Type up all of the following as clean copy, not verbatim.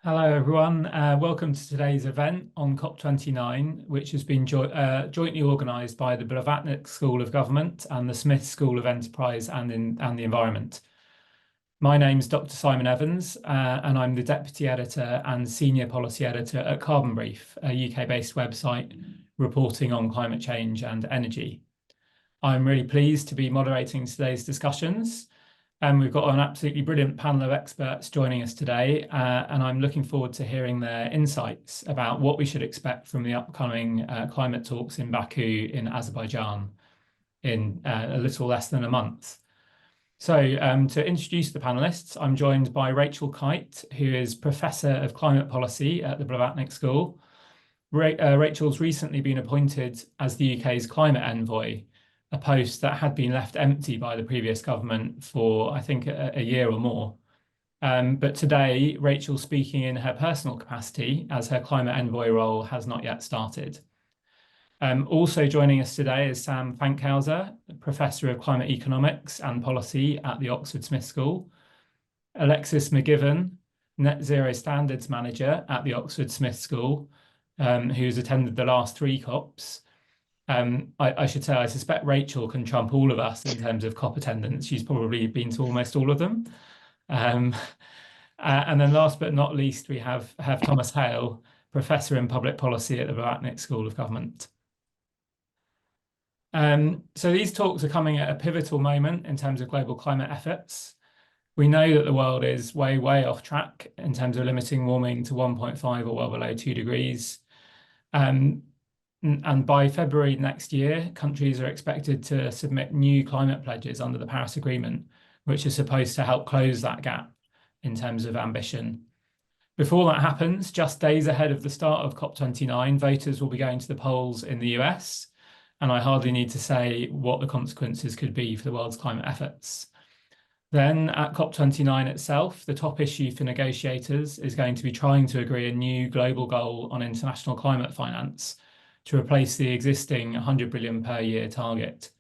Hello, everyone. Welcome to today's event on COP29, which has been jointly organised by the Blavatnik School of Government and the Smith School of Enterprise and the Environment. My name's Dr. Simon Evans, and I'm the Deputy Editor and Senior Policy Editor at Carbon Brief, a UK-based website reporting on climate change and energy. I'm really pleased to be moderating today's discussions. And we've got an absolutely brilliant panel of experts joining us today, and I'm looking forward to hearing their insights about what we should expect from the upcoming climate talks in Baku in Azerbaijan in a little less than a month. So to introduce the panelists, I'm joined by Rachel Kyte, who is Professor of Climate Policy at the Blavatnik School. Rachel's recently been appointed as the UK's climate envoy, a post that had been left empty by the previous government for, I think, a year or more. But today, Rachel's speaking in her personal capacity as her climate envoy role has not yet started. Also joining us today is Sam Fankhauser, Professor of Climate Economics and Policy at the Oxford Smith School, Alexis McGivern, Net Zero Standards Manager at the Oxford Smith School, who's attended the last 3 COPs. I should say, I suspect Rachel can trump all of us in terms of COP attendance. She's probably been to almost all of them. And then last but not least, we have Thomas Hale, Professor in Public Policy at the Blavatnik School of Government. So these talks are coming at a pivotal moment in terms of global climate efforts. We know that the world is way, way off track in terms of limiting warming to 1.5 or well below 2 degrees. And by February next year, countries are expected to submit new climate pledges under the Paris Agreement, which are supposed to help close that gap in terms of ambition. Before that happens, just days ahead of the start of COP29, voters will be going to the polls in the US, and I hardly need to say what the consequences could be for the world's climate efforts. Then at COP29 itself, the top issue for negotiators is going to be trying to agree a new global goal on international climate finance to replace the existing 100 billion per year target.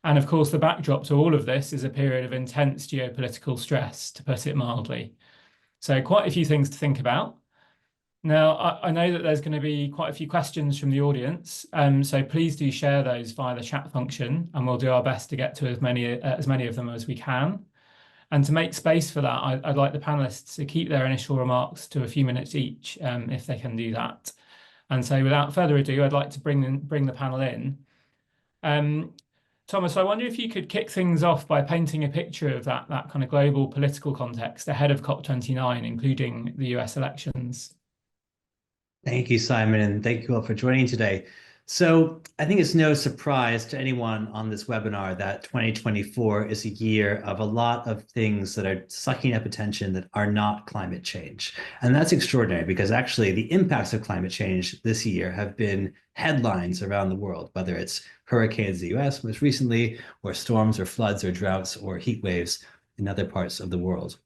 And of course, the backdrop to all of this is a period of intense geopolitical stress, to put it mildly. So quite a few things to think about. Now, I know that there's going to be quite a few questions from the audience, so please do share those via the chat function, and we'll do our best to get to as many of them as we can. And to make space for that, I'd like the panelists to keep their initial remarks to a few minutes each, if they can do that. And so without further ado, I'd like to bring the panel in. Thomas, I wonder if you could kick things off by painting a picture of that kind of global political context ahead of COP29, including the US elections. Thank you, Simon, and thank you all for joining today. So I think it's no surprise to anyone on this webinar that 2024 is a year of a lot of things that are sucking up attention that are not climate change. And that's extraordinary because actually the impacts of climate change this year have been headlines around the world, whether it's hurricanes in the US most recently, or storms or floods or droughts or heat waves in other parts of the world.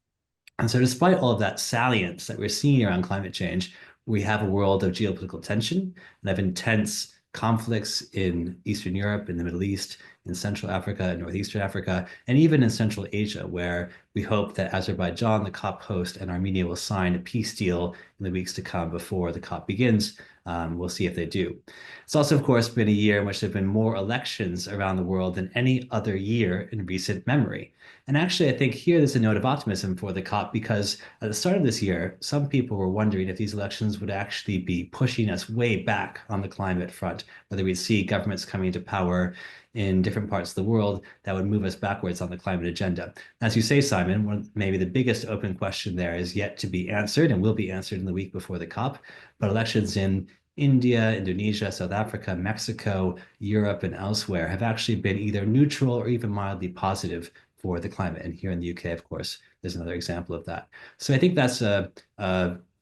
And so despite all of that salience that we're seeing around climate change, we have a world of geopolitical tension and of intense conflicts in Eastern Europe, in the Middle East, in Central Africa, Northeastern Africa, and even in Central Asia, where we hope that Azerbaijan, the COP host, and Armenia will sign a peace deal in the weeks to come before the COP begins. We'll see if they do. It's also, of course, been a year in which there have been more elections around the world than any other year in recent memory. And actually, I think here there's a note of optimism for the COP because at the start of this year, some people were wondering if these elections would actually be pushing us way back on the climate front, whether we'd see governments coming to power in different parts of the world that would move us backwards on the climate agenda. As you say, Simon, maybe the biggest open question there is yet to be answered and will be answered in the week before the COP, but elections in India, Indonesia, South Africa, Mexico, Europe, and elsewhere have actually been either neutral or even mildly positive for the climate. And here in the UK, of course, there's another example of that. So I think that's a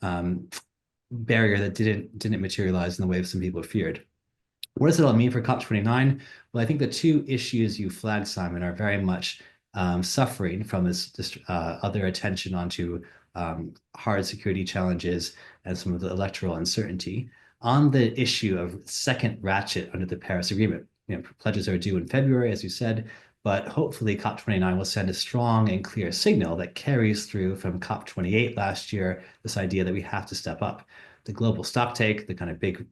barrier that didn't materialize in the way some people feared. What does it all mean for COP29? Well, I think the 2 issues you flagged, Simon, are very much suffering from this other attention onto hard security challenges and some of the electoral uncertainty. On the issue of second ratchet under the Paris Agreement, pledges are due in February, as you said, but hopefully COP29 will send a strong and clear signal that carries through from COP28 last year, this idea that we have to step up. The global stocktake, the kind of big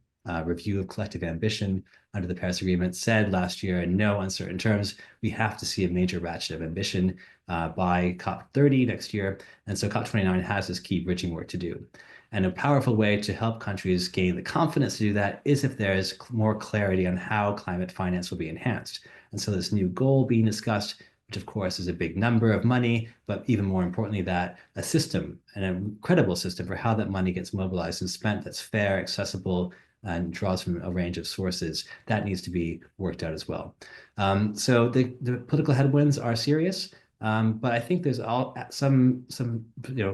review of collective ambition under the Paris Agreement, said last year in no uncertain terms, we have to see a major ratchet of ambition by COP30 next year. And so COP29 has this key bridging work to do. And a powerful way to help countries gain the confidence to do that is if there is more clarity on how climate finance will be enhanced. And so this new goal being discussed, which of course is a big number of money, but even more importantly, that a system, an credible system for how that money gets mobilized and spent that's fair, accessible, and draws from a range of sources, that needs to be worked out as well. So the political headwinds are serious. But I think there's some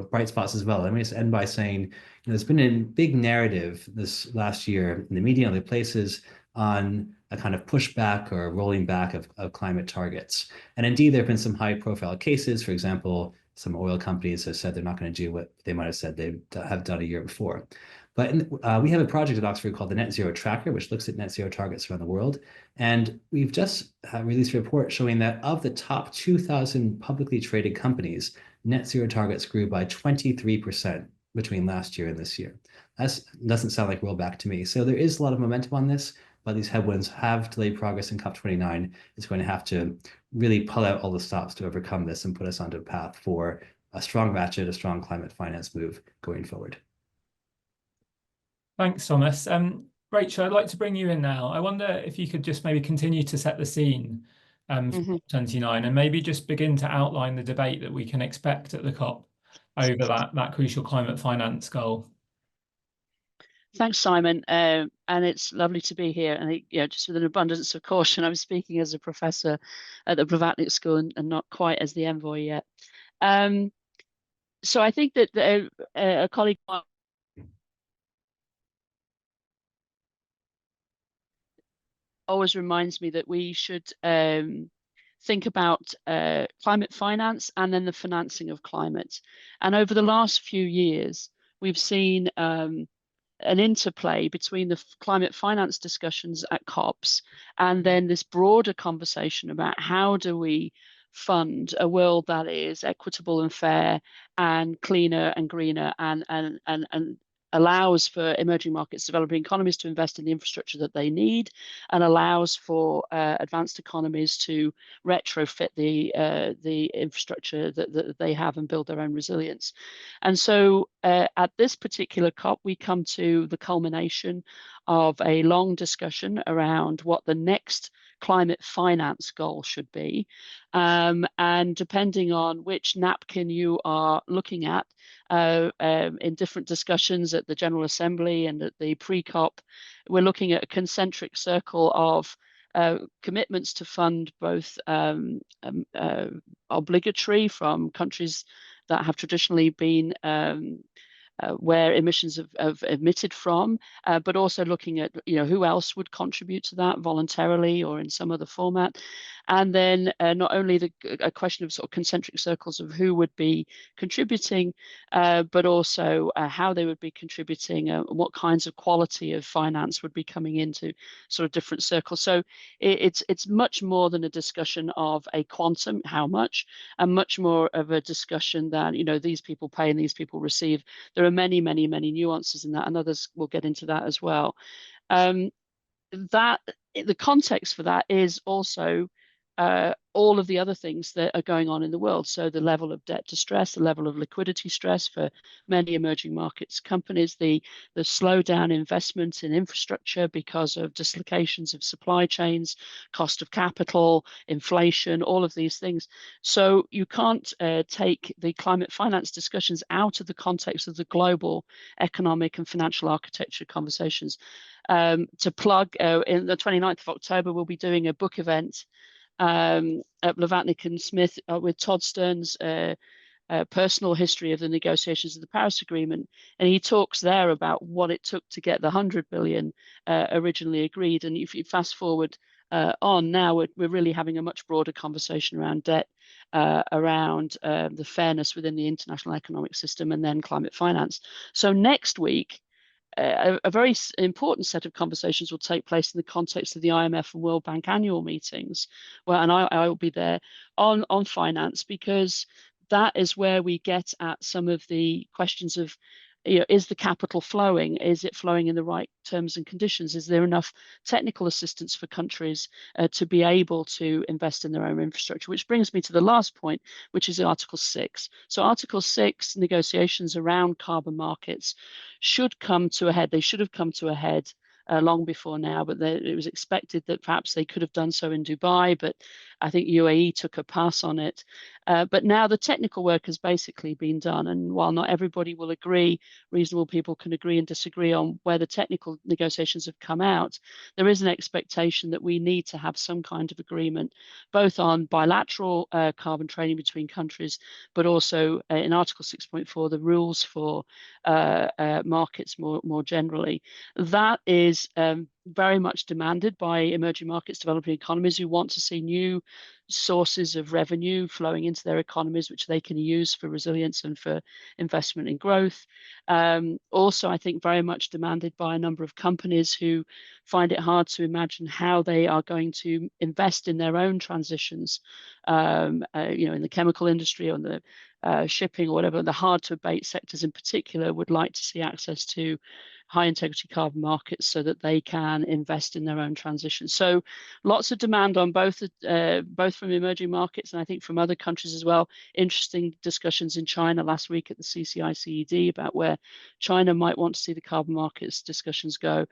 bright spots as well. Let me just end by saying, there's been a big narrative this last year in the media and other places on a kind of pushback or rolling back of climate targets. And indeed, there have been some high-profile cases. For example, some oil companies have said they're not going to do what they might have said they have done a year before. But we have a project at Oxford called the Net Zero Tracker, which looks at net zero targets around the world. And we've just released a report showing that of the top 2,000 publicly traded companies, net zero targets grew by 23% between last year and this year. That doesn't sound like rollback to me. So there is a lot of momentum on this, but these headwinds have delayed progress in COP29. It's going to have to really pull out all the stops to overcome this and put us onto a path for a strong ratchet, a strong climate finance move going forward. Thanks, Thomas. Rachel, I'd like to bring you in now. I wonder if you could just maybe continue to set the scene for COP29 and maybe just begin to outline the debate that we can expect at the COP over that crucial climate finance goal. Thanks, Simon. And it's lovely to be here. And just with an abundance of caution, I'm speaking as a professor at the Blavatnik School and not quite as the envoy yet. So I think that a colleague always reminds me that we should think about climate finance and then the financing of climate. And over the last few years, we've seen an interplay between the climate finance discussions at COPs and then this broader conversation about how do we fund a world that is equitable and fair and cleaner and greener and allows for emerging markets, developing economies to invest in the infrastructure that they need, and allows for advanced economies to retrofit the infrastructure that they have and build their own resilience. And so at this particular COP, we come to the culmination of a long discussion around what the next climate finance goal should be. And depending on which napkin you are looking at in different discussions at the General Assembly and at the pre-COP, we're looking at a concentric circle of commitments to fund both obligatory from countries that have traditionally been where emissions have emitted from, but also looking at who else would contribute to that voluntarily or in some other format. And then not only a question of sort of concentric circles of who would be contributing, but also how they would be contributing, what kinds of quality of finance would be coming into sort of different circles. So it's much more than a discussion of a quantum, how much, and much more of a discussion that, these people pay and these people receive. There are many, many, many nuances in that, and others will get into that as well. The context for that is also all of the other things that are going on in the world. So the level of debt distress, the level of liquidity stress for many emerging markets companies, the slowdown investment in infrastructure because of dislocations of supply chains, cost of capital, inflation, all of these things. So you can't take the climate finance discussions out of the context of the global economic and financial architecture conversations. To plug, in the 29th of October, we'll be doing a book event at Blavatnik and Smith with Todd Stern's personal history of the negotiations of the Paris Agreement. And he talks there about what it took to get the 100 billion originally agreed. And if you fast forward on now, we're really having a much broader conversation around debt, around the fairness within the international economic system, and then climate finance. So next week, a very important set of conversations will take place in the context of the IMF and World Bank annual meetings, and I will be there on finance, because that is where we get at some of the questions of, is the capital flowing? Is it flowing in the right terms and conditions? Is there enough technical assistance for countries to be able to invest in their own infrastructure? Which brings me to the last point, which is Article 6. So Article 6, negotiations around carbon markets should come to a head. They should have come to a head long before now, but it was expected that perhaps they could have done so in Dubai, but I think UAE took a pass on it. But now the technical work has basically been done, and while not everybody will agree, reasonable people can agree and disagree on where the technical negotiations have come out, there is an expectation that we need to have some kind of agreement, both on bilateral carbon trading between countries, but also in Article 6.4, the rules for markets more generally. That is very much demanded by emerging markets, developing economies who want to see new sources of revenue flowing into their economies, which they can use for resilience and for investment in growth. Also, I think very much demanded by a number of companies who find it hard to imagine how they are going to invest in their own transitions, in the chemical industry or the shipping or whatever. The hard to abate sectors in particular would like to see access to high integrity carbon markets so that they can invest in their own transition. So lots of demand on both from emerging markets and I think from other countries as well. Interesting discussions in China last week at the CCI-CED about where China might want to see the carbon markets discussions go,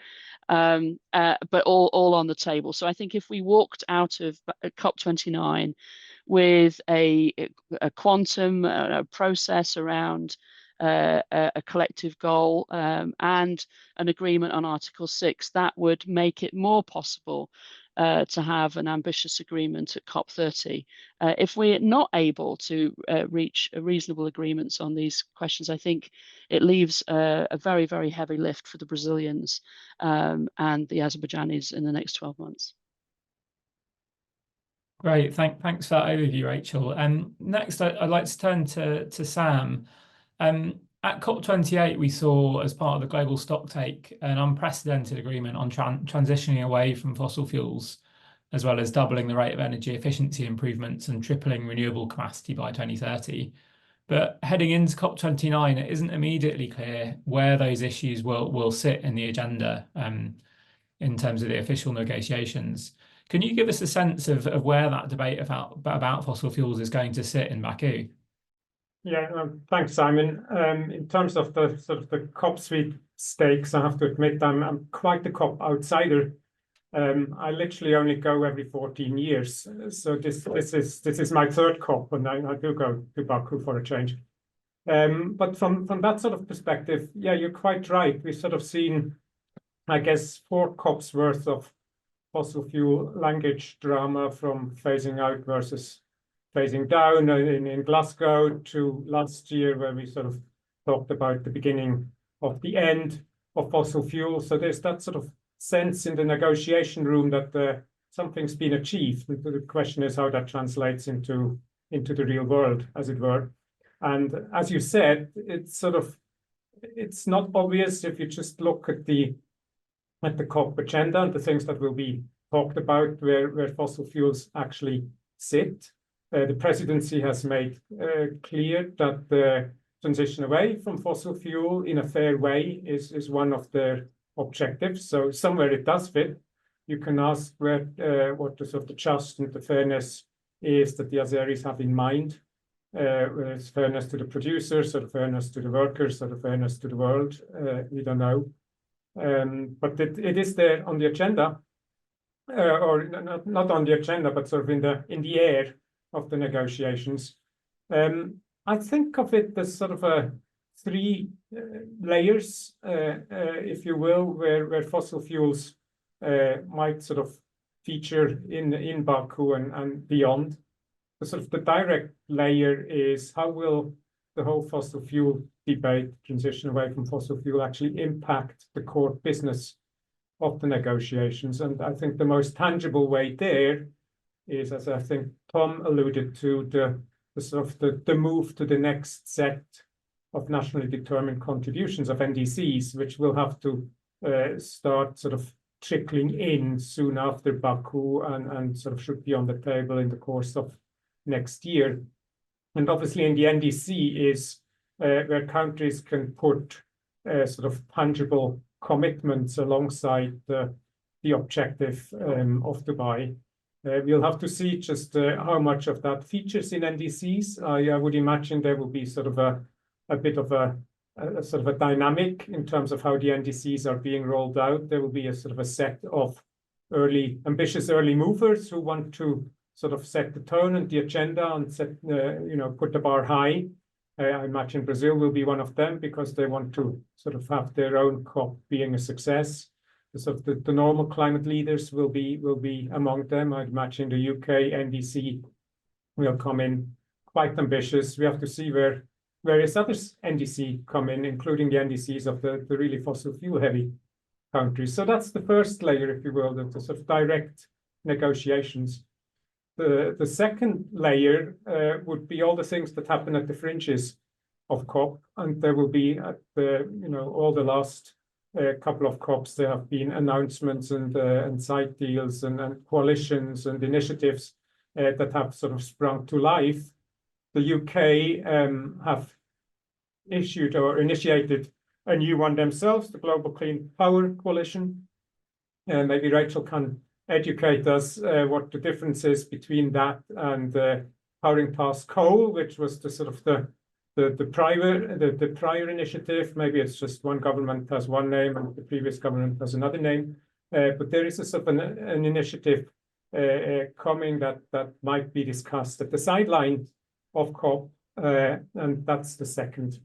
but all on the table. So I think if we walked out of COP29 with a quantum process around a collective goal and an agreement on Article 6, that would make it more possible to have an ambitious agreement at COP30. If we're not able to reach reasonable agreements on these questions, I think it leaves a very, very heavy lift for the Brazilians and the Azerbaijanis in the next 12 months. Great, thanks for that overview, Rachel. Next, I'd like to turn to Sam. At COP28, we saw, as part of the global stocktake, an unprecedented agreement on transitioning away from fossil fuels, as well as doubling the rate of energy efficiency improvements and tripling renewable capacity by 2030. But heading into COP29, it isn't immediately clear where those issues will sit in the agenda in terms of the official negotiations. Can you give us a sense of where that debate about fossil fuels is going to sit in Baku? Yeah, thanks, Simon. In terms of the sort of the COP sweepstakes, I have to admit I'm quite the COP outsider. I literally only go every 14 years, so this is my third COP, and I do go to Baku for a change. But from that sort of perspective, yeah, you're quite right. We've sort of seen, I guess, 4 COPs worth of fossil fuel language drama, from phasing out versus phasing down in Glasgow to last year, where we sort of talked about the beginning of the end of fossil fuel. So there's that sort of sense in the negotiation room that something's been achieved. The question is how that translates into the real world, as it were. And as you said, it's not obvious if you just look at the COP agenda and the things that will be talked about where fossil fuels actually sit. The presidency has made clear that the transition away from fossil fuel in a fair way is one of their objectives. So somewhere it does fit. You can ask what the sort of the just and the fairness is that the Azeris have in mind. Whether it's fairness to the producers, or the fairness to the workers, or the fairness to the world, we don't know. But it is there on the agenda, or not on the agenda, but sort of in the air of the negotiations. I think of it as sort of 3 layers, if you will, where fossil fuels might sort of feature in Baku and beyond. The sort of the direct layer is how will the whole fossil fuel debate, transition away from fossil fuel, actually impact the core business of the negotiations. And I think the most tangible way there is, as I think Tom alluded to, the sort of the move to the next set nationally determined contributions of NDCs, which will have to start sort of trickling in soon after Baku and sort of should be on the table in the course of next year. And obviously in the NDC is where countries can put sort of tangible commitments alongside the objective of Dubai. We'll have to see just how much of that features in NDCs. I would imagine there will be sort of a bit of a sort of a dynamic in terms of how the NDCs are being rolled out. There will be a sort of a set of ambitious early movers who want to sort of set the tone and the agenda and set, put the bar high. I imagine Brazil will be one of them because they want to sort of have their own COP being a success. So the normal climate leaders will be among them. I'd imagine the UK NDC will come in quite ambitious. We have to see where various other NDC come in, including the NDCs of the really fossil fuel heavy countries. So that's the first layer, if you will, the sort of direct negotiations. The second layer would be all the things that happen at the fringes of COP, and there will be at all the last couple of COPs, there have been announcements and side deals and coalitions and initiatives that have sort of sprung to life. The UK have issued or initiated a new one themselves, the Global Clean Power Coalition. Maybe Rachel can educate us what the difference is between that and powering past coal, which was the sort of the prior initiative. Maybe it's just one government has one name and the previous government has another name. But there is a sort of an initiative coming that might be discussed at the sideline of COP, and that's the second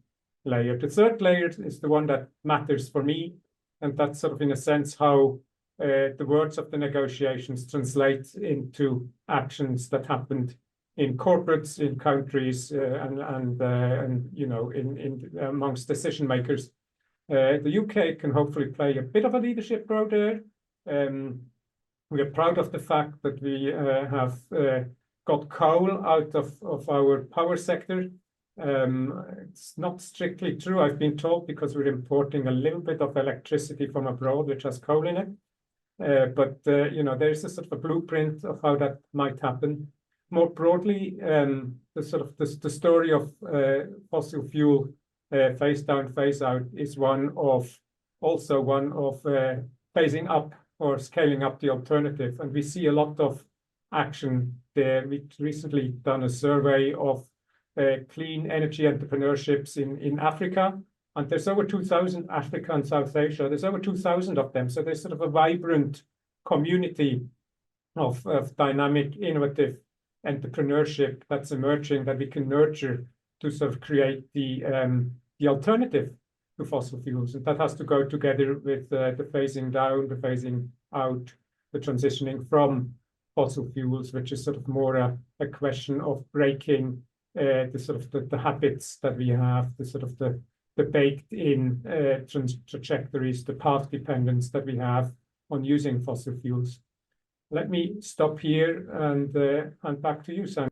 layer. The third layer is the one that matters for me, and that's sort of in a sense how the words of the negotiations translate into actions that happened in corporates, in countries, and in amongst decision makers. The UK can hopefully play a bit of a leadership role there. We are proud of the fact that we have got coal out of our power sector. It's not strictly true, I've been told, because we're importing a little bit of electricity from abroad, which has coal in it. But there's a sort of a blueprint of how that might happen. More broadly, the story of fossil fuel phase down, phase out is one of phasing up or scaling up the alternative, and we see a lot of action there. We've recently done a survey of clean energy entrepreneurships in Africa, and there's over 2,000 Africa and South Asia. There's over 2,000 of them, so there's sort of a vibrant community of dynamic, innovative entrepreneurship that's emerging that we can nurture to sort of create the alternative to fossil fuels, and that has to go together with the phasing down, the phasing out, the transitioning from fossil fuels, which is sort of more a question of breaking the habits that we have, the baked in trajectories, the path dependence that we have on using fossil fuels. Let me stop here and back to you, Sam.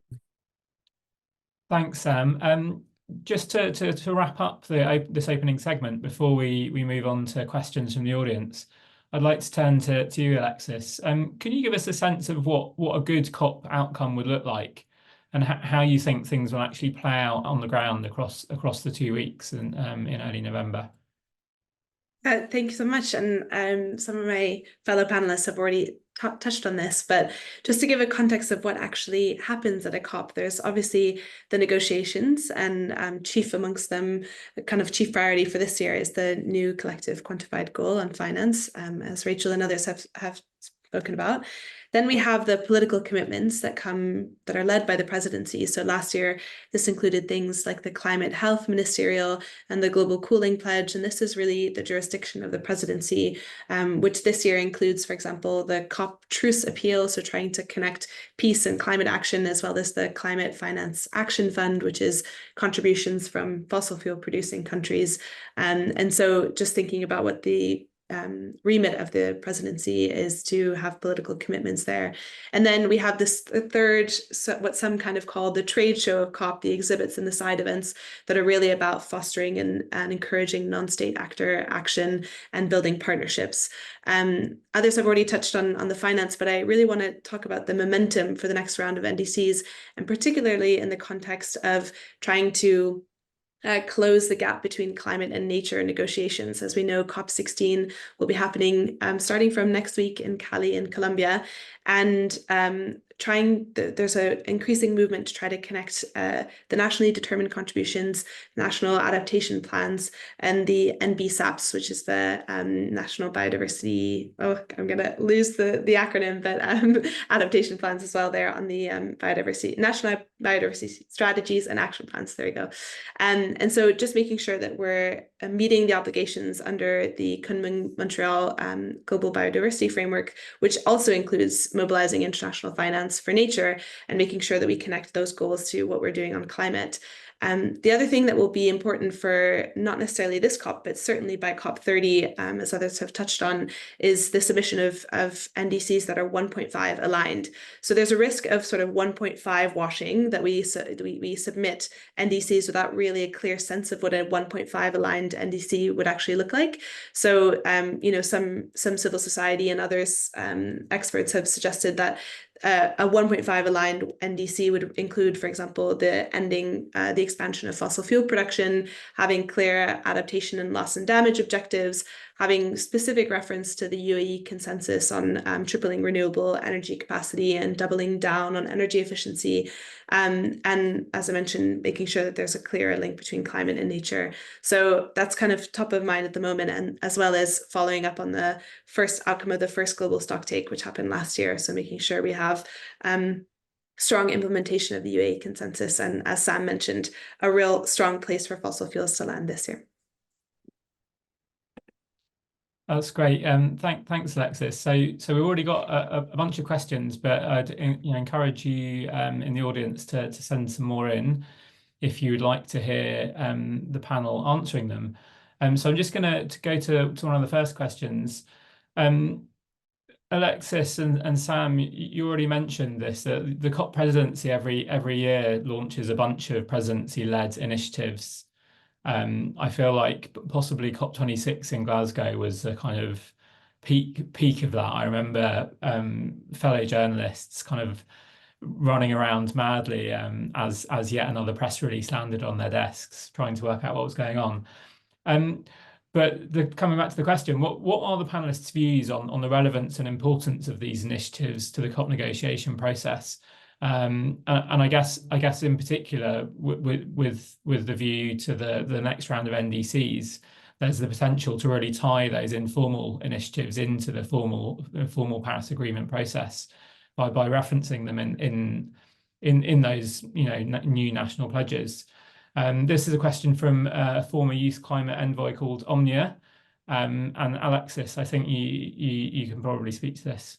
Thanks, Sam. Just to wrap up this opening segment before we move on to questions from the audience, I'd like to turn to you, Alexis. Can you give us a sense of what a good COP outcome would look like, and how you think things will actually play out on the ground across the 2 weeks in early November? Thank you so much. And some of my fellow panelists have already touched on this, but just to give a context of what actually happens at a COP, there's obviously the negotiations, and chief amongst them, kind of chief priority for this year is the new collective quantified goal on finance, as Rachel and others have spoken about. Then we have the political commitments that are led by the presidency. So last year, this included things like the Climate Health Ministerial and the Global Cooling Pledge. And this is really the jurisdiction of the presidency, which this year includes, for example, the COP Truce Appeal, so trying to connect peace and climate action, as well as the Climate Finance Action Fund, which is contributions from fossil fuel producing countries. And so just thinking about what the remit of the presidency is to have political commitments there. And then we have this third, what some kind of call the trade show of COP, the exhibits and the side events that are really about fostering and encouraging non-state actor action and building partnerships. Others have already touched on the finance, but I really want to talk about the momentum for the next round of NDCs, and particularly in the context of trying to close the gap between climate and nature negotiations. As we know, COP16 will be happening starting from next week in Cali in Colombia, and there's an increasing movement to try to connect the nationally determined contributions, national adaptation plans, and the NBSAPs, which is the National Biodiversity, I'm going to lose the acronym, but adaptation plans as well there on the National Biodiversity Strategies and Action Plans. There we go. And so just making sure that we're meeting the obligations under the Kunming-Montreal Global Biodiversity Framework, which also includes mobilizing international finance for nature and making sure that we connect those goals to what we're doing on climate. The other thing that will be important for not necessarily this COP, but certainly by COP30, as others have touched on, is the submission of NDCs that are 1.5 aligned. So there's a risk of sort of 1.5 washing, that we submit NDCs without really a clear sense of what a 1.5 aligned NDC would actually look like. So, some civil society and others, experts have suggested that a 1.5 aligned NDC would include, for example, the ending the expansion of fossil fuel production, having clear adaptation and loss and damage objectives, having specific reference to the UAE consensus on tripling renewable energy capacity and doubling down on energy efficiency. And as I mentioned, making sure that there's a clear link between climate and nature. So that's kind of top of mind at the moment, and as well as following up on the first outcome of the first global stocktake, which happened last year. So making sure we have strong implementation of the UAE consensus, and as Sam mentioned, a real strong place for fossil fuels to land this year. That's great. Thanks, Alexis. So we've already got a bunch of questions, but I'd encourage you in the audience to send some more in if you would like to hear the panel answering them. So I'm just going to go to one of the first questions. Alexis and Sam, you already mentioned this, that the COP presidency every year launches a bunch of presidency-led initiatives. I feel like possibly COP26 in Glasgow was a kind of peak of that. I remember fellow journalists kind of running around madly as yet another press release landed on their desks, trying to work out what was going on. But coming back to the question, what are the panelists' views on the relevance and importance of these initiatives to the COP negotiation process? And I guess in particular with the view to the next round of NDCs, there's the potential to really tie those informal initiatives into the formal Paris Agreement process by referencing them in those new national pledges. This is a question from a former youth climate envoy called Omnia, and Alexis, I think you can probably speak to this.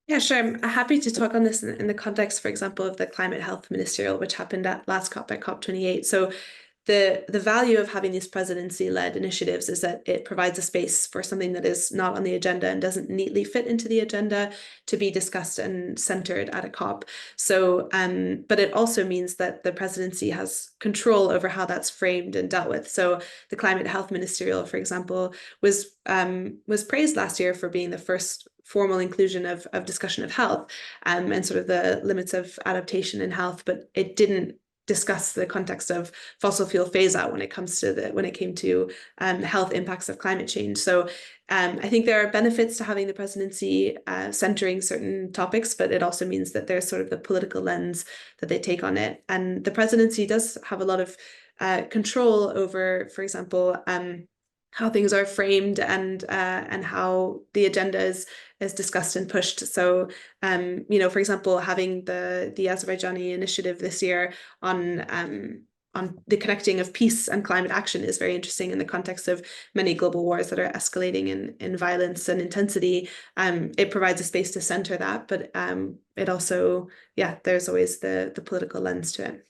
Yeah, sure. I'm happy to talk on this in the context, for example, of the Climate Health Ministerial, which happened at last COP at COP28. So the value of having these presidency-led initiatives is that it provides a space for something that is not on the agenda and doesn't neatly fit into the agenda to be discussed and centered at a COP. So, but it also means that the presidency has control over how that's framed and dealt with. So the Climate Health Ministerial, for example, was praised last year for being the first formal inclusion of discussion of health and sort of the limits of adaptation in health, but it didn't discuss the context of fossil fuel phase out when it came to health impacts of climate change. So I think there are benefits to having the presidency centering certain topics, but it also means that there's sort of the political lens that they take on it. And the presidency does have a lot of control over, for example, how things are framed and how the agenda is discussed and pushed. So, for example, having the Azerbaijani initiative this year on the connecting of peace and climate action is very interesting in the context of many global wars that are escalating in violence and intensity. It provides a space to center that, but it also, there's always the political lens to it.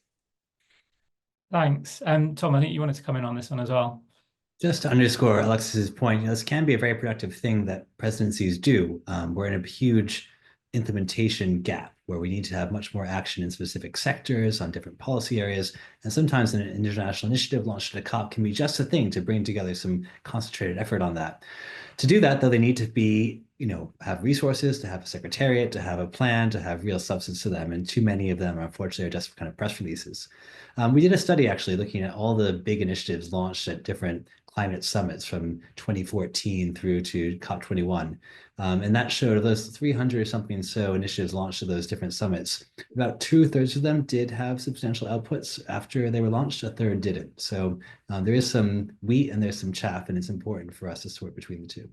Thanks. Tom, I think you wanted to come in on this one as well. Just to underscore Alexis's point, this can be a very productive thing that presidencies do. We're in a huge implementation gap where we need to have much more action in specific sectors on different policy areas. And sometimes an international initiative launched at a COP can be just a thing to bring together some concentrated effort on that. To do that, though, they need to be, have resources, to have a secretariat, to have a plan, to have real substance to them. And too many of them, unfortunately, are just kind of press releases. We did a study actually looking at all the big initiatives launched at different climate summits from 2014 through to COP21. And that showed of those 300 or something so initiatives launched at those different summits, about 2/3 of them did have substantial outputs after they were launched, a third didn't. So there is some wheat and there's some chaff, and it's important for us to sort between the two.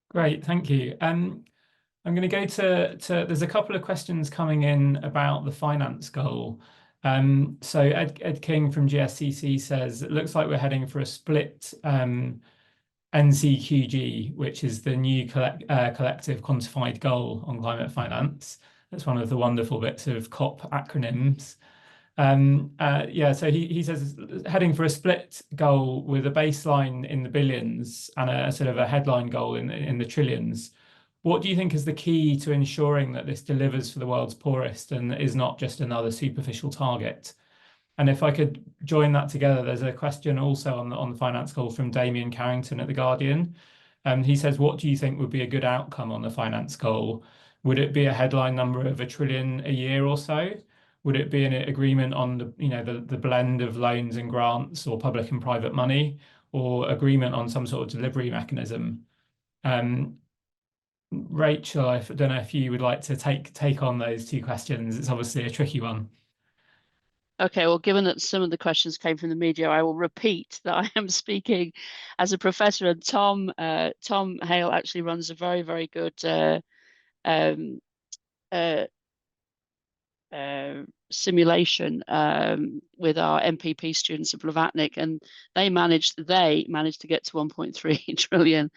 Great, thank you. I'm going to go to there's a couple of questions coming in about the finance goal. So Ed King from GSCC says, it looks like we're heading for a split NCQG, which is the new collective quantified goal on climate finance. That's one of the wonderful bits of COP acronyms. So he says heading for a split goal with a baseline in the billions and a sort of a headline goal in the trillions. What do you think is the key to ensuring that this delivers for the world's poorest and is not just another superficial target? And if I could join that together, there's a question also on the finance goal from Damien Carrington at The Guardian. He says, what do you think would be a good outcome on the finance goal? Would it be a headline number of $1 trillion a year or so? Would it be an agreement on the blend of loans and grants or public and private money, or agreement on some sort of delivery mechanism? Rachel, I don't know if you would like to take on those two questions. It's obviously a tricky one. Okay, well, given that some of the questions came from the media, I will repeat that I am speaking as a professor, and Tom Hale actually runs a very, very good simulation with our MPP students at Blavatnik, and they managed to get to 1.3 trillion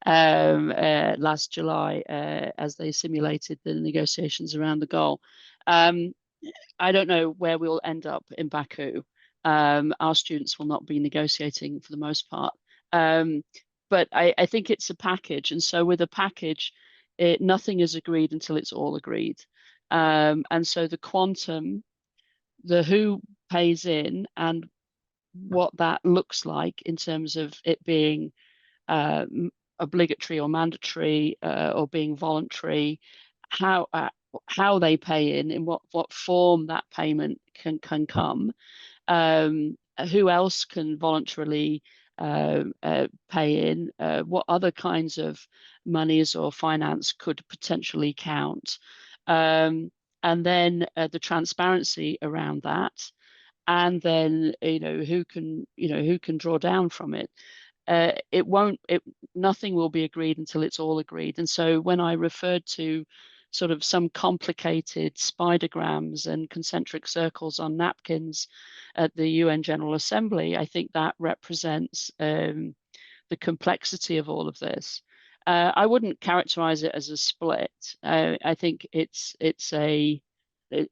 last July as they simulated the negotiations around the goal. I don't know where we'll end up in Baku. Our students will not be negotiating for the most part, but I think it's a package, and so with a package, nothing is agreed until it's all agreed. And so the quantum, the who pays in and what that looks like in terms of it being obligatory or mandatory or being voluntary, how they pay in what form that payment can come, who else can voluntarily pay in, what other kinds of monies or finance could potentially count. And then the transparency around that, and then who can draw down from it. Nothing will be agreed until it's all agreed. And so when I referred to sort of some complicated spidergrams and concentric circles on napkins at the UN General Assembly, I think that represents the complexity of all of this. I wouldn't characterize it as a split. I think it's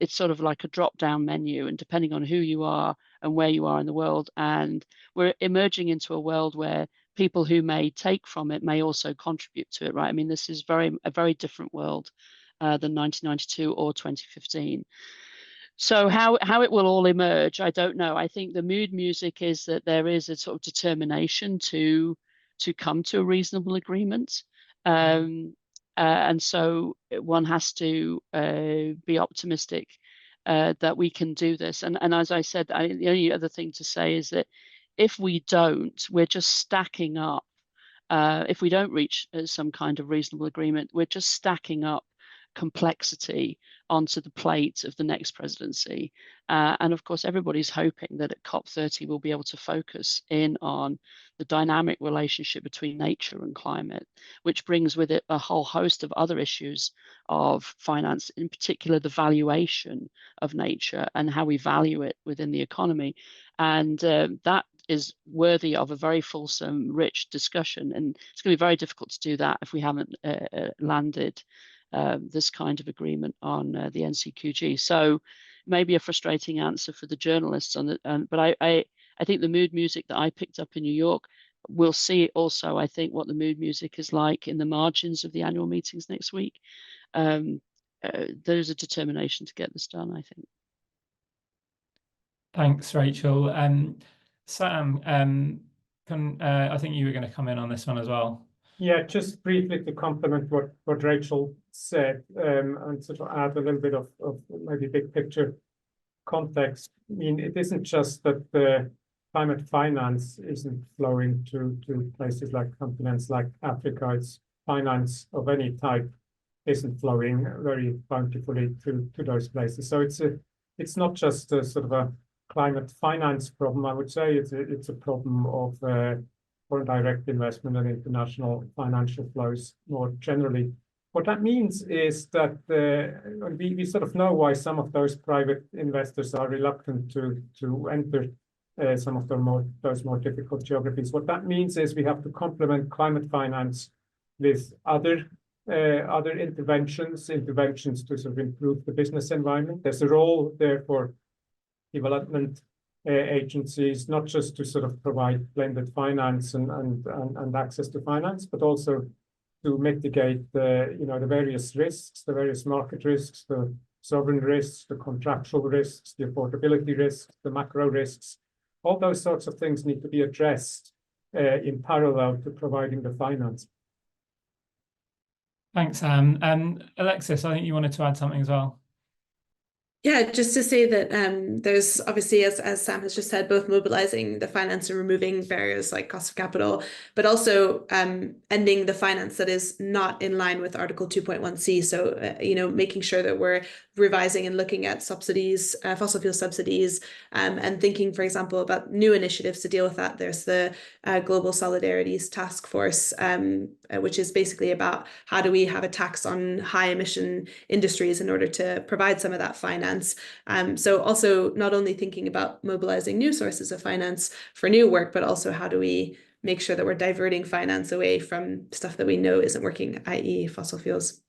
sort of like a drop-down menu, and depending on who you are and where you are in the world, and we're emerging into a world where people who may take from it may also contribute to it, right? I mean, this is a very different world than 1992 or 2015. So how it will all emerge, I don't know. I think the mood music is that there is a sort of determination to come to a reasonable agreement. And so one has to be optimistic that we can do this. And as I said, the only other thing to say is that if we don't, we're just stacking up. If we don't reach some kind of reasonable agreement, we're just stacking up complexity onto the plate of the next presidency. And of course, everybody's hoping that at COP30 we'll be able to focus in on the dynamic relationship between nature and climate, which brings with it a whole host of other issues of finance, in particular the valuation of nature and how we value it within the economy. And that is worthy of a very fulsome, rich discussion. And it's going to be very difficult to do that if we haven't landed this kind of agreement on the NCQG. So maybe a frustrating answer for the journalists on it, but I I think the mood music that I picked up in New York, we'll see also, I think, what the mood music is like in the margins of the annual meetings next week. There's a determination to get this done, I think. Thanks, Rachel. Sam, I think you were going to come in on this one as well. Yeah, just briefly to complement what Rachel said, and sort of add a little bit of maybe big picture context. I mean, it isn't just that the climate finance isn't flowing to places like continents like Africa. It's finance of any type isn't flowing very bountifully to those places. So it's not just a sort of a climate finance problem. I would say it's a problem of foreign direct investment and international financial flows more generally. What that means is that we sort of know why some of those private investors are reluctant to enter some of those more difficult geographies. What that means is we have to complement climate finance with other interventions to sort of improve the business environment. There's a role there for development agencies, not just to sort of provide blended finance and access to finance, but also to mitigate the various risks, the various market risks, the sovereign risks, the contractual risks, the affordability risks, the macro risks. All those sorts of things need to be addressed in parallel to providing the finance. Thanks, Sam. Alexis, I think you wanted to add something as well. Yeah, just to say that there's obviously, as Sam has just said, both mobilizing the finance and removing barriers like cost of capital, but also ending the finance that is not in line with Article 2.1c. So, making sure that we're revising and looking at subsidies, fossil fuel subsidies, and thinking, for example, about new initiatives to deal with that. There's the Global Solidarities Task Force, which is basically about how do we have a tax on high emission industries in order to provide some of that finance. So also not only thinking about mobilizing new sources of finance for new work, but also how do we make sure that we're diverting finance away from stuff that we know isn't working, i.e. fossil fuels.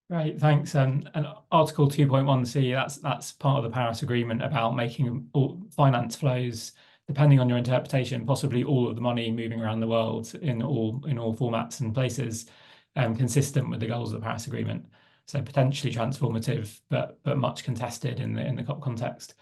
Right, thanks. And Article 2.1c, that's part of the Paris Agreement about making all finance flows, depending on your interpretation, possibly all of the money moving around the world in all formats and places, consistent with the goals of the Paris Agreement. So potentially transformative, but much contested in the COP context.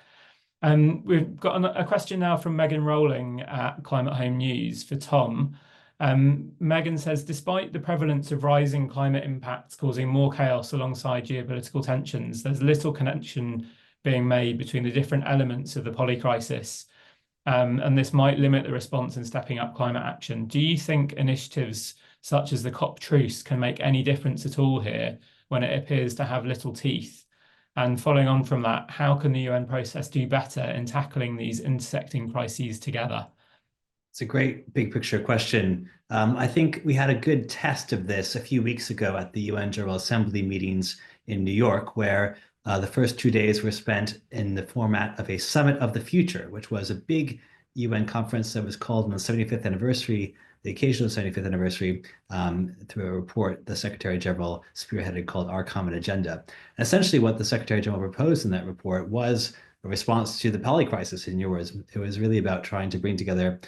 We've got a question now from Megan Rowling at Climate Home News for Tom. Megan says, despite the prevalence of rising climate impacts causing more chaos alongside geopolitical tensions, there's little connection being made between the different elements of the polycrisis, and this might limit the response in stepping up climate action. Do you think initiatives such as the COP truce can make any difference at all here, when it appears to have little teeth? And following on from that, how can the UN process do better in tackling these intersecting crises together? It's a great big picture question. I think we had a good test of this a few weeks ago at the UN General Assembly meetings in New York, where the first 2 days were spent in the format of a Summit of the Future, which was a big UN conference that was called on the 75th anniversary, the occasional 75th anniversary, through a report the Secretary General spearheaded called Our Common Agenda. And essentially what the Secretary General proposed in that report was a response to the polycrisis, in your words. It was really about trying to bring together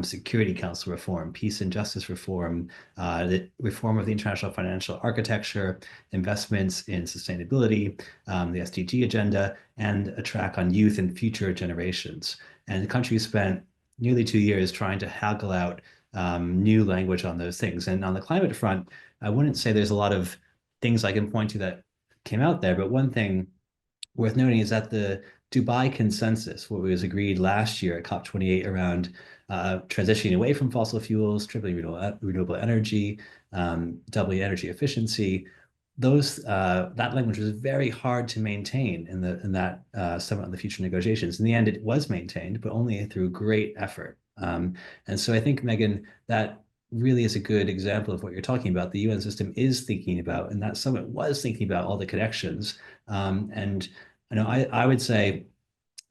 Security Council reform, peace and justice reform, the reform of the international financial architecture, investments in sustainability, the SDG agenda, and a track on youth and future generations. And the country spent nearly 2 years trying to haggle out new language on those things. And on the climate front, I wouldn't say there's a lot of things I can point to that came out there, but one thing worth noting is that the Dubai consensus, what was agreed last year at COP28 around transitioning away from fossil fuels, tripling renewable energy, doubling energy efficiency, that language was very hard to maintain in that Summit on the Future negotiations. In the end, it was maintained, but only through great effort. And so I think, Megan, that really is a good example of what you're talking about. The UN system is thinking about, and that summit was thinking about all the connections. And I would say,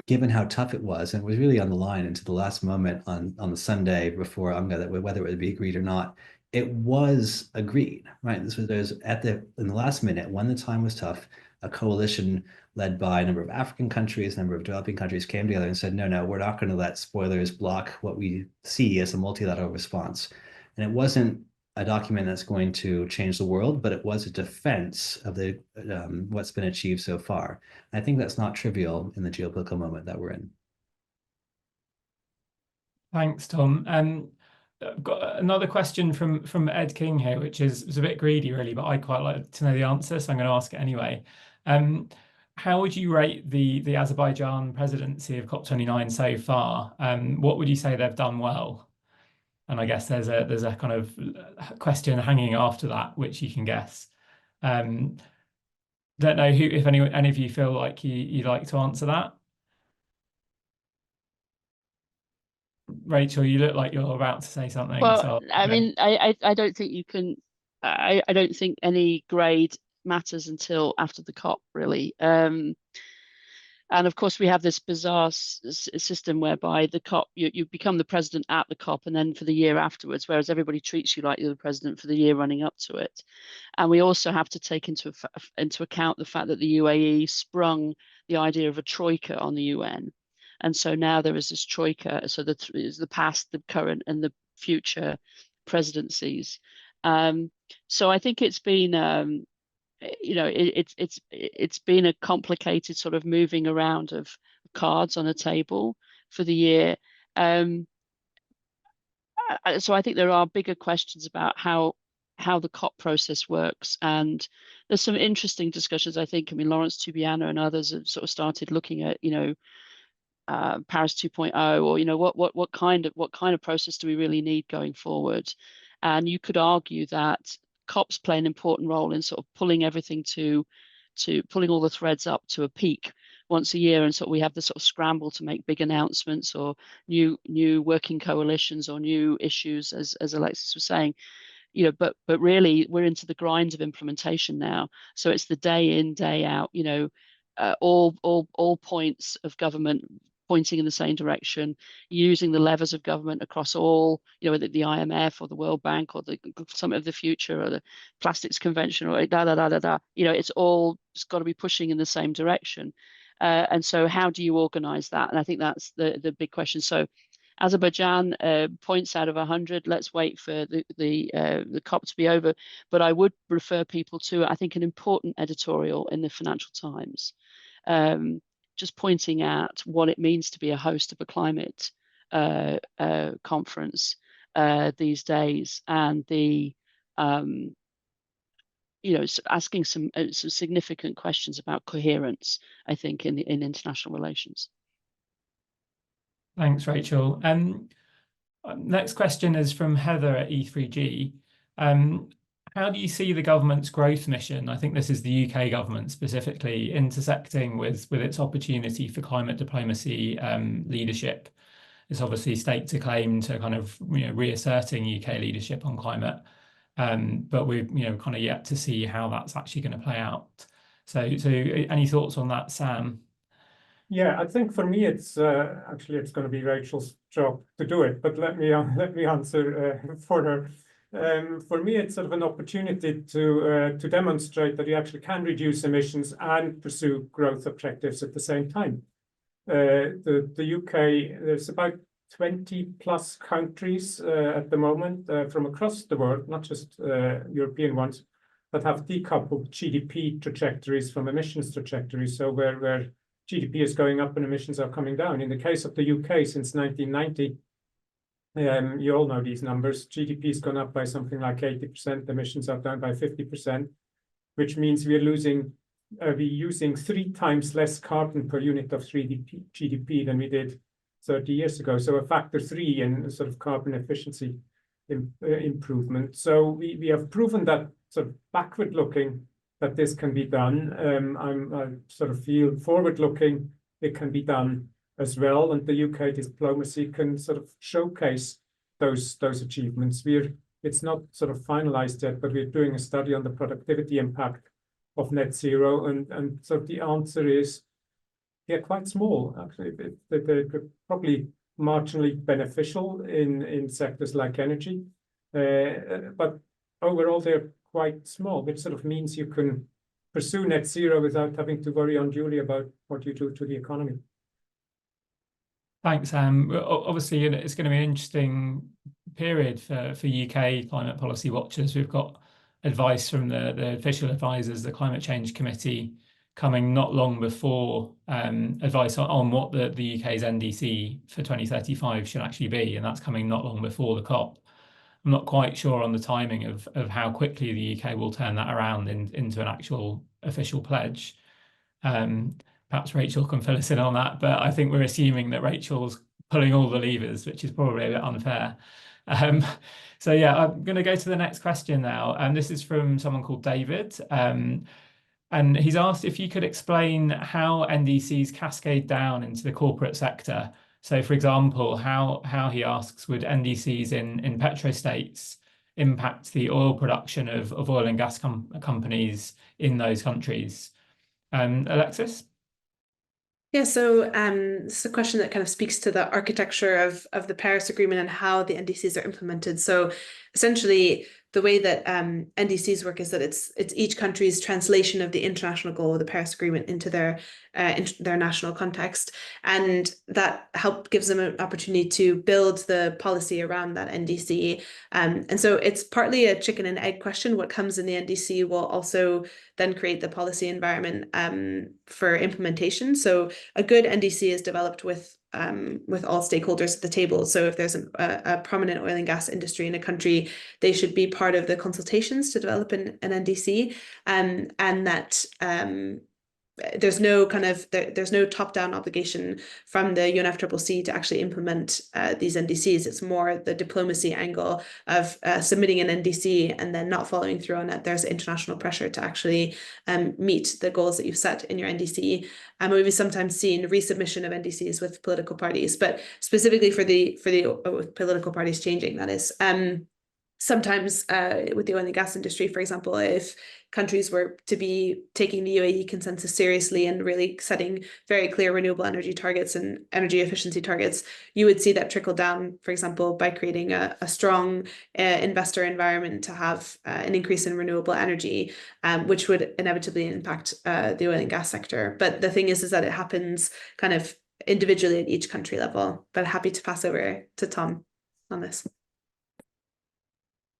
given how tough it was, and it was really on the line into the last moment on the Sunday before UNGA, that whether it would be agreed or not, it was agreed, right? This was in the last minute when the time was tough. a coalition led by a number of African countries, a number of developing countries came together and said, no, we're not going to let spoilers block what we see as a multilateral response. And it wasn't a document that's going to change the world, but it was a defense of the what's been achieved so far. I think that's not trivial in the geopolitical moment that we're in. Thanks, Tom. I've got another question from Ed King here, which is a bit greedy, really, but I quite like to know the answer, so I'm going to ask it anyway. How would you rate the Azerbaijan presidency of COP29 so far? What would you say they've done well? And I guess there's a kind of question hanging after that, which you can guess. Don't know if any of you feel like you'd like to answer that. Rachel, you look like you're about to say something. Well, so, I mean, I don't think you can. I don't think any grade matters until after the COP, really. And of course, we have this bizarre system whereby the COP, you become the president at the COP and then for the year afterwards, whereas everybody treats you like you're the president for the year running up to it. And we also have to take into account the fact that the UAE sprung the idea of a troika on the UN. And so now there is this troika, so the past, the current, and the future presidencies. So I think it's been, it's been a complicated sort of moving around of cards on a table for the year. So I think there are bigger questions about how the COP process works, and there's some interesting discussions. I think, Lawrence Tubiana and others have sort of started looking at, Paris 2.0, or what kind of process do we really need going forward? And you could argue that COPs play an important role in sort of pulling everything to pulling all the threads up to a peak once a year, and so we have the sort of scramble to make big announcements or new working coalitions or new issues, as Alexis was saying. But really we're into the grind of implementation now. So it's the day in, day out, all points of government pointing in the same direction, using the levers of government across all, whether the IMF or the World Bank or the Summit of the Future or the Plastics Convention or it's all just got to be pushing in the same direction. And so how do you organize that? And I think that's the big question. So Azerbaijan, points out of 100. Let's wait for the COP to be over. But I would refer people to, I think, an important editorial in the Financial Times, just pointing out what it means to be a host of a climate conference these days, and asking some significant questions about coherence, I think, in international relations. Thanks, Rachel. Next question is from Heather at E3G. How do you see the government's growth mission, I think this is the UK government specifically, intersecting with its opportunity for climate diplomacy leadership? It's obviously staked a claim to kind of reasserting UK leadership on climate, but we're kind of yet to see how that's actually going to play out. So any thoughts on that, Sam? Yeah, I think for me it's actually it's going to be Rachel's job to do it, but let me answer for her. For me, it's sort of an opportunity to demonstrate that you actually can reduce emissions and pursue growth objectives at the same time. The UK, there's about 20 plus countries at the moment from across the world, not just European ones, that have decoupled GDP trajectories from emissions trajectories. So where GDP is going up and emissions are coming down. In the case of the UK, since 1990, you all know these numbers. GDP has gone up by something like 80%. Emissions are down by 50%, which means we're using 3 times less carbon per unit of GDP than we did 30 years ago. So a factor 3 in sort of carbon efficiency improvement. So we have proven that sort of backward looking that this can be done. I sort of feel forward looking it can be done as well, and the UK diplomacy can sort of showcase those achievements. It's not sort of finalized yet, but we're doing a study on the productivity impact of net zero, and so the answer is quite small actually. They're probably marginally beneficial in sectors like energy, but overall they're quite small, which sort of means you can pursue net zero without having to worry unduly about what you do to the economy. Thanks, Sam. Obviously, it's going to be an interesting period for UK climate policy watchers. We've got advice from the official advisors, the Climate Change Committee, coming not long before advice on what the UK's NDC for 2035 should actually be, and that's coming not long before the COP. I'm not quite sure on the timing of how quickly the UK will turn that around into an actual official pledge. Perhaps Rachel can fill us in on that, but I think we're assuming that Rachel's pulling all the levers, which is probably a bit unfair. So yeah, I'm going to go to the next question now, and this is from someone called David. And he's asked if you could explain how NDCs cascade down into the corporate sector. So, for example, how he asks, would NDCs in petrostates impact the oil production of oil and gas companies in those countries? Alexis? Yeah, so it's a question that kind of speaks to the architecture of the Paris Agreement and how the NDCs are implemented. So essentially, the way that NDCs work is that it's each country's translation of the international goal of the Paris Agreement into their national context, and that gives them an opportunity to build the policy around that NDC. And so it's partly a chicken and egg question. What comes in the NDC will also then create the policy environment for implementation. So a good NDC is developed with all stakeholders at the table. So if there's a prominent oil and gas industry in a country, they should be part of the consultations to develop an NDC, and that there's no top-down obligation from the UNFCCC to actually implement these NDCs. It's more the diplomacy angle of submitting an NDC and then not following through on it. There's international pressure to actually meet the goals that you've set in your NDC. We've sometimes seen resubmission of NDCs with political parties, but specifically for the political parties changing, that is. Sometimes with the oil and gas industry, for example, if countries were to be taking the UAE consensus seriously and really setting very clear renewable energy targets and energy efficiency targets, you would see that trickle down, for example, by creating a strong investor environment to have an increase in renewable energy, which would inevitably impact the oil and gas sector. But the thing is that it happens kind of individually at each country level. But happy to pass over to Tom on this.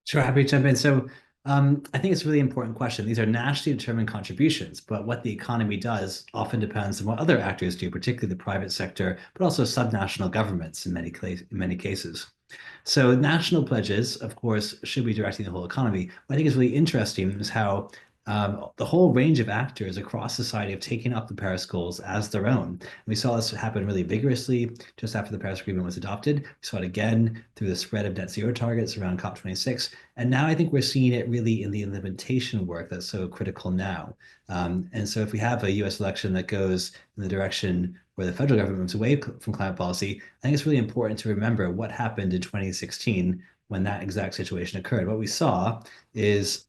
Sure, happy to jump in. So I think it's a really important question. These are nationally determined contributions, but what the economy does often depends on what other actors do, particularly the private sector, but also subnational governments in many cases. So national pledges, of course, should be directing the whole economy. What I think is really interesting is how the whole range of actors across society have taken up the Paris goals as their own. And we saw this happen really vigorously just after the Paris Agreement was adopted. We saw it again through the spread of net zero targets around COP26. And now I think we're seeing it really in the implementation work that's so critical now. And so if we have a US election that goes in the direction where the federal government moves away from climate policy, I think it's really important to remember what happened in 2016 when that exact situation occurred. What we saw is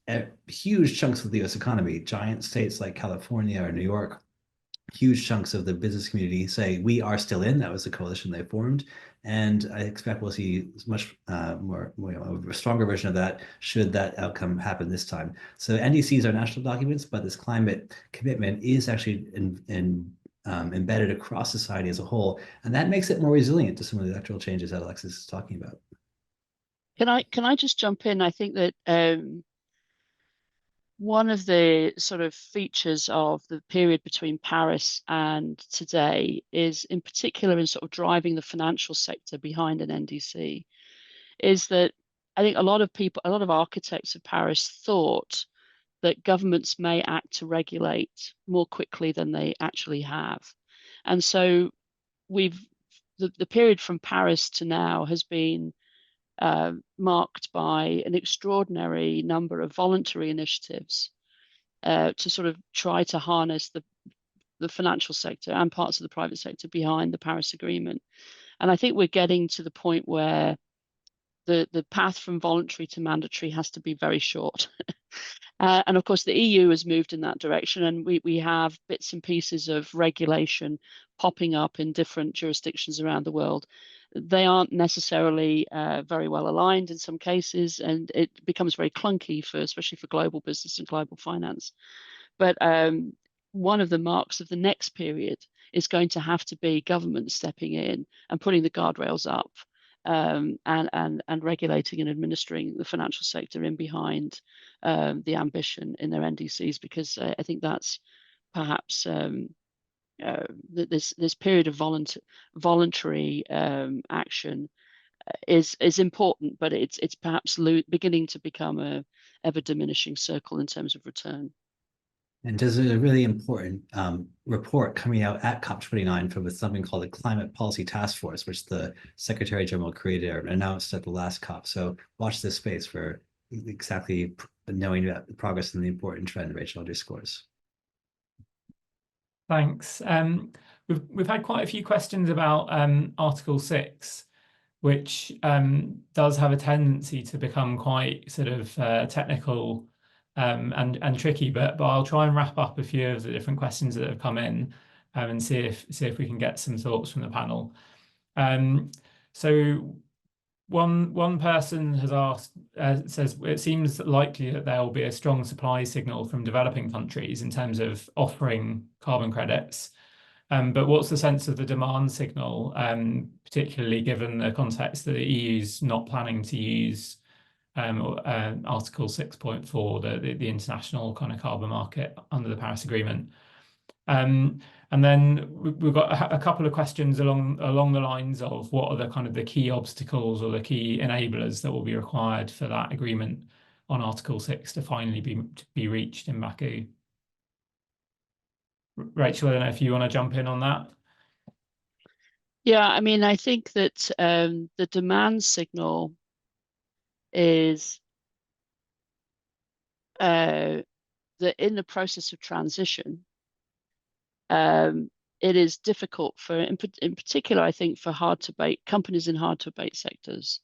huge chunks of the US economy, giant states like California or New York, huge chunks of the business community say, we are still in. That was the coalition they formed. And I expect we'll see much a stronger version of that should that outcome happen this time. So NDCs are national documents, but this climate commitment is actually embedded across society as a whole. And that makes it more resilient to some of the electoral changes that Alexis is talking about. Can I just jump in? I think that one of the sort of features of the period between Paris and today is, in particular, in sort of driving the financial sector behind an NDC, is that I think a lot of architects of Paris thought that governments may act to regulate more quickly than they actually have. And so the period from Paris to now has been marked by an extraordinary number of voluntary initiatives to sort of try to harness the financial sector and parts of the private sector behind the Paris Agreement. And I think we're getting to the point where the path from voluntary to mandatory has to be very short. And of course, the EU has moved in that direction, and we have bits and pieces of regulation popping up in different jurisdictions around the world. They aren't necessarily very well aligned in some cases, and it becomes very clunky especially for global business and global finance. But one of the marks of the next period is going to have to be government stepping in and putting the guardrails up, and regulating and administering the financial sector in behind the ambition in their NDCs, because I think that's perhaps this period of voluntary action is important, but it's perhaps beginning to become a ever diminishing circle in terms of return. And there's a really important report coming out at COP29 with something called the Climate Policy Task Force, which the Secretary General created or announced at the last COP. So watch this space for exactly knowing about the progress and the important trend Rachel underscores. Thanks. We've had quite a few questions about Article 6, which does have a tendency to become quite sort of technical and tricky, but I'll try and wrap up a few of the different questions that have come in and see if we can get some thoughts from the panel. So one person has asked, says it seems likely that there will be a strong supply signal from developing countries in terms of offering carbon credits. But what's the sense of the demand signal, particularly given the context that the EU's not planning to use Article 6.4, the international kind of carbon market under the Paris Agreement? And then we've got a couple of questions along the lines of what are the kind of the key obstacles or the key enablers that will be required for that agreement on Article 6 to finally be reached in Baku. Rachel, I don't know if you want to jump in on that. Yeah, I mean, I think that the demand signal is that in the process of transition, it is difficult for, in particular, I think, for companies in hard to abate sectors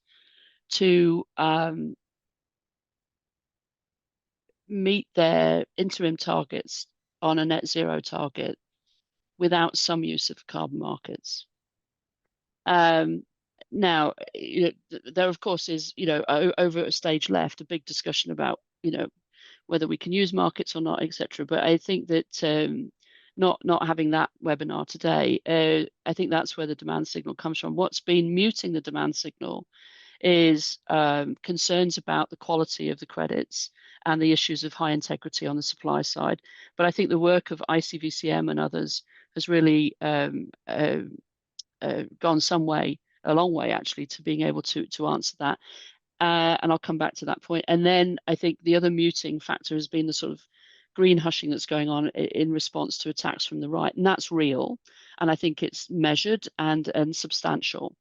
to meet their interim targets on a net zero target without some use of carbon markets. Now, there of course is, over a stage left, a big discussion about, whether we can use markets or not, etc. But I think that not having that webinar today, I think that's where the demand signal comes from. What's been muting the demand signal is concerns about the quality of the credits and the issues of high integrity on the supply side. But I think the work of ICVCM and others has really gone a long way actually, to being able to answer that. And I'll come back to that point. And then I think the other muting factor has been the sort of green hushing that's going on in response to attacks from the right. And that's real. And I think it's measured and substantial.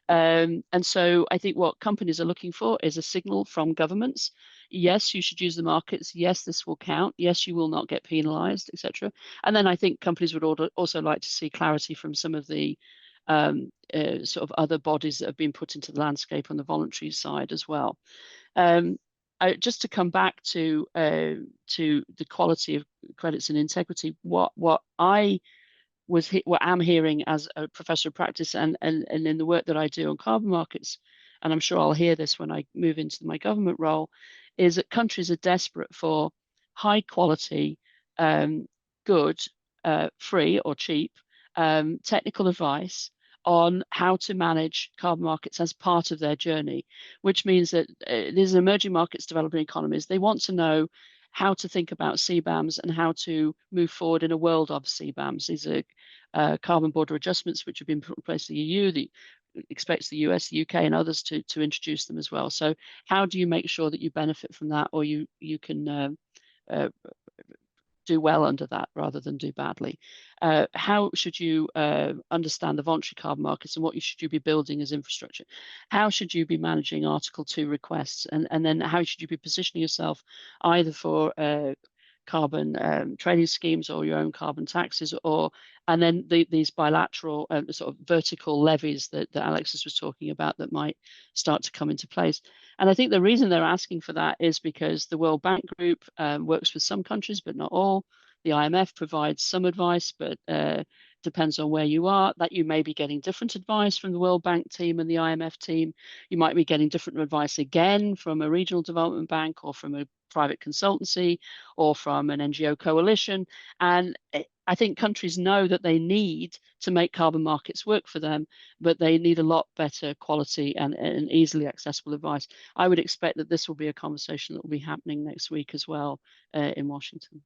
And so I think what companies are looking for is a signal from governments. Yes, you should use the markets. Yes, this will count. Yes, you will not get penalized, etc. And then I think companies would also like to see clarity from some of the sort of other bodies that have been put into the landscape on the voluntary side as well. Just to come back to the quality of credits and integrity, what I'm hearing as a professor of practice and in the work that I do on carbon markets, and I'm sure I'll hear this when I move into my government role, is that countries are desperate for high quality, good, free or cheap technical advice on how to manage carbon markets as part of their journey, which means that these emerging markets, developing economies, they want to know how to think about CBAMs and how to move forward in a world of CBAMs. These are carbon border adjustments which have been put in place in the EU, that expects the US, the UK and others to introduce them as well. So how do you make sure that you benefit from that, or you can do well under that rather than do badly? How should you understand the voluntary carbon markets and what should you be building as infrastructure? How should you be managing Article 2 requests? And then how should you be positioning yourself either for carbon trading schemes or your own carbon taxes, and then these bilateral sort of vertical levies that Alexis was talking about that might start to come into place. And I think the reason they're asking for that is because the World Bank Group works with some countries, but not all. The IMF provides some advice, but depends on where you are, that you may be getting different advice from the World Bank team and the IMF team. You might be getting different advice again from a regional development bank or from a private consultancy or from an NGO coalition. And I think countries know that they need to make carbon markets work for them, but they need a lot better quality and easily accessible advice. I would expect that this will be a conversation that will be happening next week as well in Washington.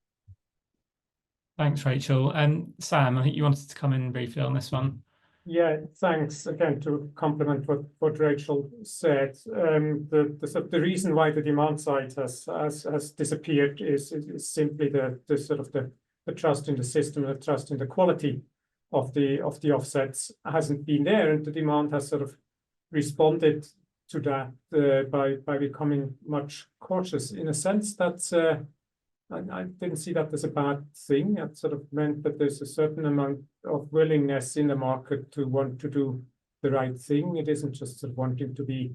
Thanks, Rachel. And Sam, I think you wanted to come in briefly on this one. Yeah, thanks again to complement what Rachel said. The reason why the demand side has disappeared is simply the trust in the system, the trust in the quality of the offsets hasn't been there, and the demand has sort of responded to that by becoming much cautious. In a sense, that's I didn't see that as a bad thing. It sort of meant that there's a certain amount of willingness in the market to want to do the right thing. It isn't just sort of wanting to be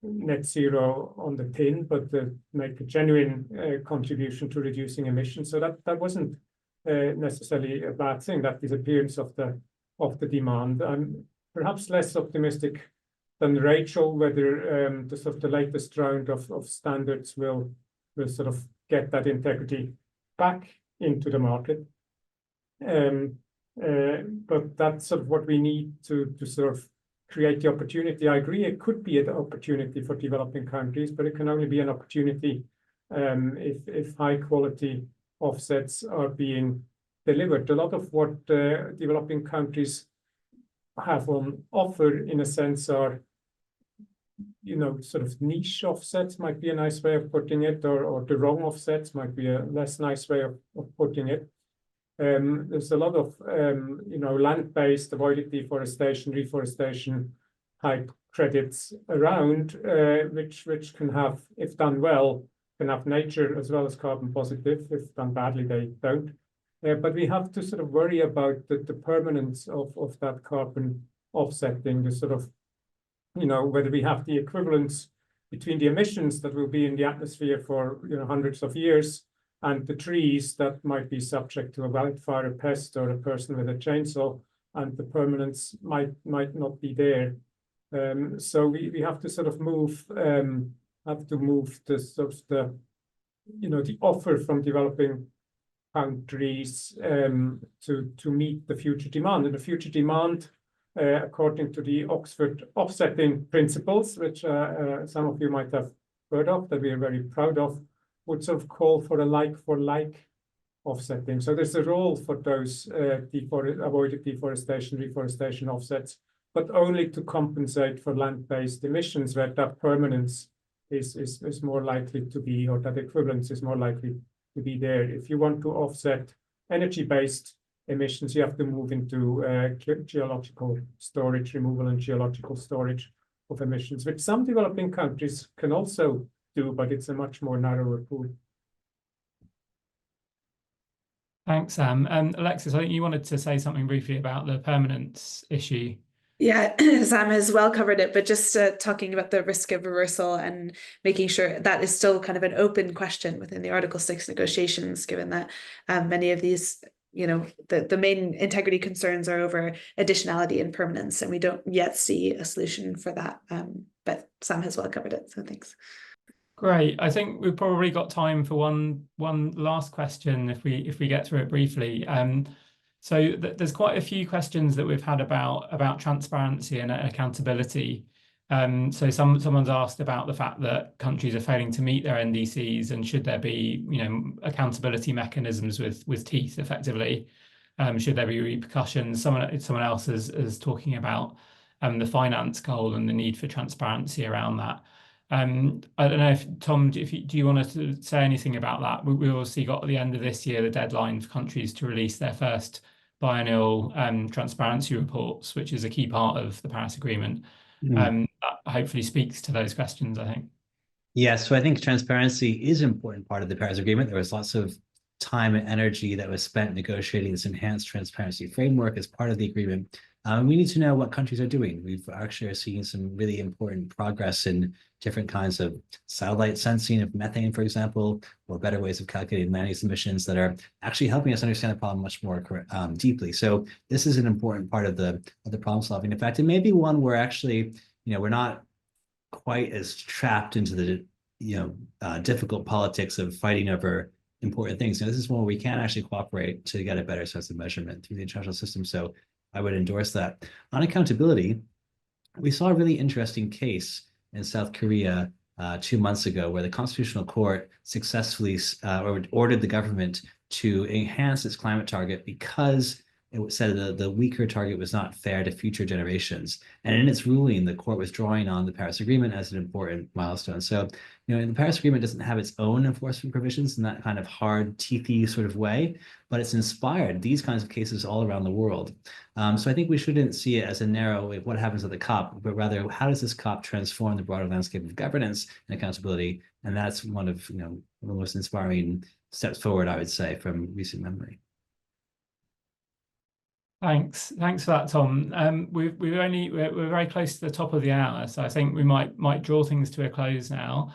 net zero on the tin, but to make a genuine contribution to reducing emissions. So that wasn't necessarily a bad thing, that disappearance of the demand. I'm perhaps less optimistic than Rachel whether the latest round of standards will sort of get that integrity back into the market. But that's sort of what we need to sort of create the opportunity. I agree, it could be an opportunity for developing countries, but it can only be an opportunity if high quality offsets are being delivered. A lot of what developing countries have on offer, in a sense, are sort of niche offsets might be a nice way of putting it, or the wrong offsets might be a less nice way of putting it. There's a lot of land-based avoided deforestation, reforestation type credits around, which can have, if done well, can have nature as well as carbon positive. If done badly, they don't. But we have to sort of worry about the permanence of that carbon offsetting, the sort of whether we have the equivalence between the emissions that will be in the atmosphere for hundreds of years and the trees that might be subject to a wildfire, a pest, or a person with a chainsaw, and the permanence might not be there. So we have to sort of move the sort of the offer from developing countries to meet the future demand. And the future demand, according to the Oxford offsetting principles, which some of you might have heard of, that we are very proud of, would sort of call for a like-for-like offsetting. So there's a role for those avoided deforestation, reforestation offsets, but only to compensate for land-based emissions where that permanence is more likely to be, or that equivalence is more likely to be there. If you want to offset energy-based emissions, you have to move into geological storage, removal and geological storage of emissions, which some developing countries can also do, but it's a much more narrower pool. Thanks, Sam. Alexis, I think you wanted to say something briefly about the permanence issue. Yeah, Sam has well covered it, but just talking about the risk of reversal and making sure that is still kind of an open question within the Article 6 negotiations, given that many of these, the main integrity concerns are over additionality and permanence, and we don't yet see a solution for that. But Sam has well covered it, so thanks. Great. I think we've probably got time for one last question if we get through it briefly. So there's quite a few questions that we've had about transparency and accountability. So someone's asked about the fact that countries are failing to meet their NDCs, and should there be accountability mechanisms with teeth effectively? Should there be repercussions? Someone else is talking about the finance goal and the need for transparency around that. I don't know if Tom, do you want to say anything about that? We obviously got at the end of this year the deadline for countries to release their first biennial transparency reports, which is a key part of the Paris Agreement. That hopefully speaks to those questions, I think. Yes, so I think transparency is an important part of the Paris Agreement. There was lots of time and energy that was spent negotiating this enhanced transparency framework as part of the agreement. We need to know what countries are doing. We've actually seen some really important progress in different kinds of satellite sensing of methane, for example, or better ways of calculating land use emissions that are actually helping us understand the problem much more deeply. So this is an important part of the problem solving. In fact, it may be one where actually, we're not quite as trapped into the difficult politics of fighting over important things. This is one where we can actually cooperate to get a better sense of measurement through the international system. So I would endorse that. On accountability, we saw a really interesting case in South Korea 2 months ago where the Constitutional Court successfully ordered the government to enhance its climate target because it said that the weaker target was not fair to future generations. And in its ruling, the court was drawing on the Paris Agreement as an important milestone. So, the Paris Agreement doesn't have its own enforcement provisions in that kind of hard, teethy sort of way, but it's inspired these kinds of cases all around the world. So I think we shouldn't see it as a narrow, what happens at the COP, but rather, how does this COP transform the broader landscape of governance and accountability? And that's one of the most inspiring steps forward, I would say, from recent memory. Thanks for that, Tom. We're very close to the top of the hour, so I think we might draw things to a close now.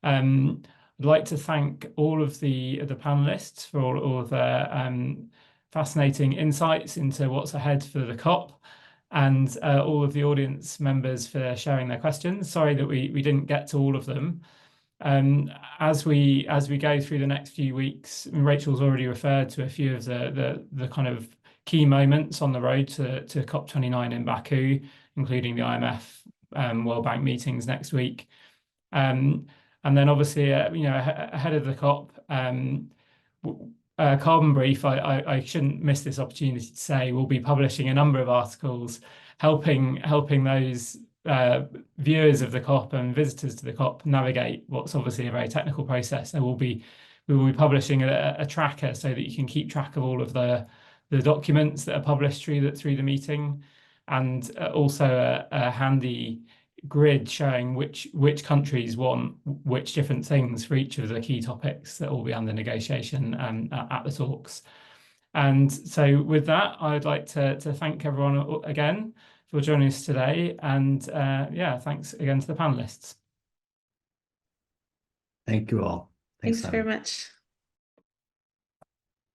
I'd like to thank all of the panelists for all of their fascinating insights into what's ahead for the COP, and all of the audience members for sharing their questions. Sorry that we didn't get to all of them. As we go through the next few weeks, Rachel's already referred to a few of the kind of key moments on the road to COP29 in Baku, including the IMF World Bank meetings next week. And then obviously, ahead of the COP, Carbon Brief, I shouldn't miss this opportunity to say, we'll be publishing a number of articles helping those viewers of the COP and visitors to the COP navigate what's obviously a very technical process. So we will be publishing a tracker so that you can keep track of all of the documents that are published through the meeting, and also a handy grid showing which countries want which different things for each of the key topics that will be under negotiation at the talks. And so with that, I'd like to thank everyone again for joining us today, and thanks again to the panelists. Thank you all. Thanks very much.